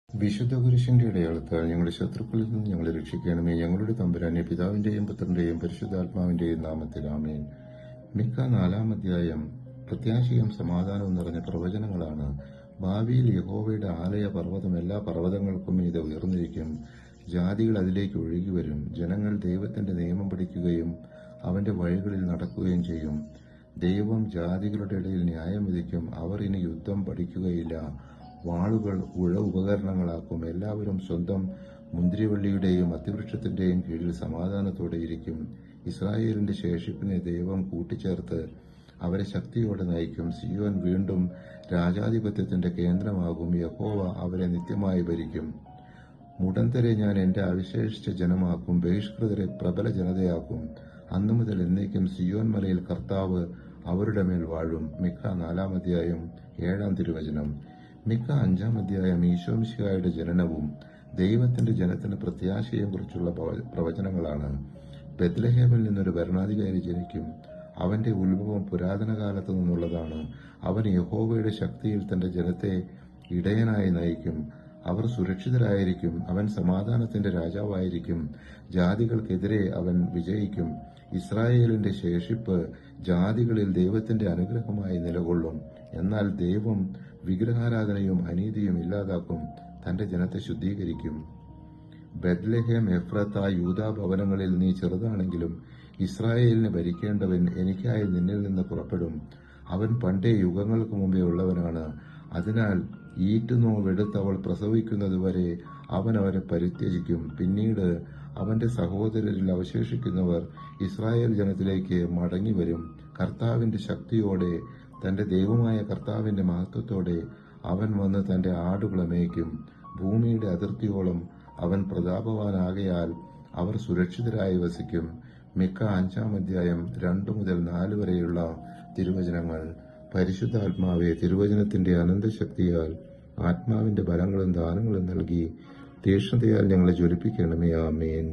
വിശുദ്ധ കുരിശിന്റെ അടയാളത്താൽ ഞങ്ങളുടെ ശത്രുക്കളിൽ നിന്ന് ഞങ്ങളെ രക്ഷിക്കണമേ. ഞങ്ങളുടെ തമ്പുരാനെ, പിതാവിന്റെയും പുത്രന്റെയും പരിശുദ്ധാത്മാവിന്റെയും നാമത്തിൽ ആമേൻ. മിക്ക 4-ാം അധ്യായം പ്രത്യാശയും സമാധാനവും നിറഞ്ഞ പ്രവചനങ്ങളാണ്. ഭാവിയിൽ യഹോവയുടെ ആലയ പർവ്വതം എല്ലാ പർവ്വതങ്ങൾക്കും മീതെ ഉയർന്നിരിക്കും. ജാതികൾ അതിലേക്ക് ഒഴുകിവരും. ജനങ്ങൾ ദൈവത്തിന്റെ നിയമം പഠിക്കുകയും അവന്റെ വഴികളിൽ നടക്കുകയും ചെയ്യും. ദൈവം ജാതികളുടെ ഇടയിൽ ന്യായം വിധിക്കും. അവർ ഇനി യുദ്ധം പഠിക്കുകയില്ല. വാളുകൾ ഉപകരണങ്ങളാക്കും. എല്ലാവരും സ്വന്തം മുന്തിരിവള്ളിയുടെയും അത്തിവൃക്ഷത്തിന്റെയും കീഴിൽ സമാധാനത്തോടെ ഇരിക്കും. ഇസ്രായേലിന്റെ ശേഷിപ്പിനെ ദൈവം കൂട്ടിച്ചേർത്ത് അവരെ ശക്തിയോടെ നയിക്കും. സിയോൻ വീണ്ടും രാജാധിപത്യത്തിന്റെ കേന്ദ്രമാകും. യഹോവ അവരെ നിത്യമായി ഭരിക്കും. മുടന്തരെ ഞാൻ എന്റെ അവിശേഷിച്ച ജനമാക്കും. ബഹിഷ്കൃതരെ പ്രബല ജനതയാക്കും. അന്നു മുതൽ എന്നേക്കും സിയോൻ മലയിൽ കർത്താവ് അവരുടെ മേൽ വാഴും. മിക്ക 4-ാം അധ്യായം 7-ാം തിരുവചനം. മിക്ക 5-ാം അധ്യായം ഈശോമിശിഹായുടെ ജനനവും ദൈവത്തിന്റെ ജനത്തിന് പ്രത്യാശയും കുറിച്ചുള്ള പ്രവചനങ്ങളാണ്. ബെത്ലഹേമിൽ നിന്നൊരു ഭരണാധികാരി ജനിക്കും. അവന്റെ ഉത്ഭവം പുരാതന കാലത്തു നിന്നുള്ളതാണ്. അവൻ യഹോവയുടെ ശക്തിയിൽ തന്റെ ജനത്തെ ഇടയനായി നയിക്കും. അവർ സുരക്ഷിതരായിരിക്കും. അവൻ സമാധാനത്തിന്റെ രാജാവായിരിക്കും. ജാതികൾക്കെതിരെ അവൻ വിജയിക്കും. ഇസ്രായേലിന്റെ ശേഷിപ്പ് ജാതികളിൽ ദൈവത്തിന്റെ അനുഗ്രഹമായി നിലകൊള്ളും. എന്നാൽ ദൈവം വിഗ്രഹാരാധനയും അനീതിയും ഇല്ലാതാക്കും. തന്റെ ജനത്തെ ശുദ്ധീകരിക്കും. ബെത്ലഹേം എഫ്രത്ത യൂദാ ഭവനങ്ങളിൽ നീ ചെറുതാണെങ്കിലും ഇസ്രായേലിനെ ഭരിക്കേണ്ടവൻ എനിക്കായി നിന്നിൽ നിന്ന് പുറപ്പെടും. അവൻ പണ്ടേ യുഗങ്ങൾക്ക് മുമ്പേ ഉള്ളവനാണ്. അതിനാൽ ഈറ്റുനോവെടുത്ത് അവൾ പ്രസവിക്കുന്നതുവരെ അവൻ അവരെ പരിത്യജിക്കും. പിന്നീട് അവന്റെ സഹോദരരിൽ അവശേഷിക്കുന്നവർ ഇസ്രായേൽ ജനത്തിലേക്ക് മടങ്ങിവരും. കർത്താവിന്റെ ശക്തിയോടെ, തന്റെ ദൈവമായ കർത്താവിന്റെ മഹത്വത്തോടെ അവൻ വന്ന് തന്റെ ആടുകളെ മേയ്ക്കും. ഭൂമിയുടെ അതിർത്തിയോളം അവൻ പ്രതാപവാനാകയാൽ അവർ സുരക്ഷിതരായി വസിക്കും. മിക്ക 5-ാം അധ്യായം 2 മുതൽ 4 വരെയുള്ള തിരുവചനങ്ങൾ. പരിശുദ്ധാത്മാവെ, തിരുവചനത്തിന്റെ അനന്തശക്തിയാൽ ആത്മാവിന്റെ ബലങ്ങളും ദാനങ്ങളും നൽകി തീക്ഷ്ണതയാൽ ഞങ്ങളെ ജ്വലിപ്പിക്കണമേ. ആമേൻ.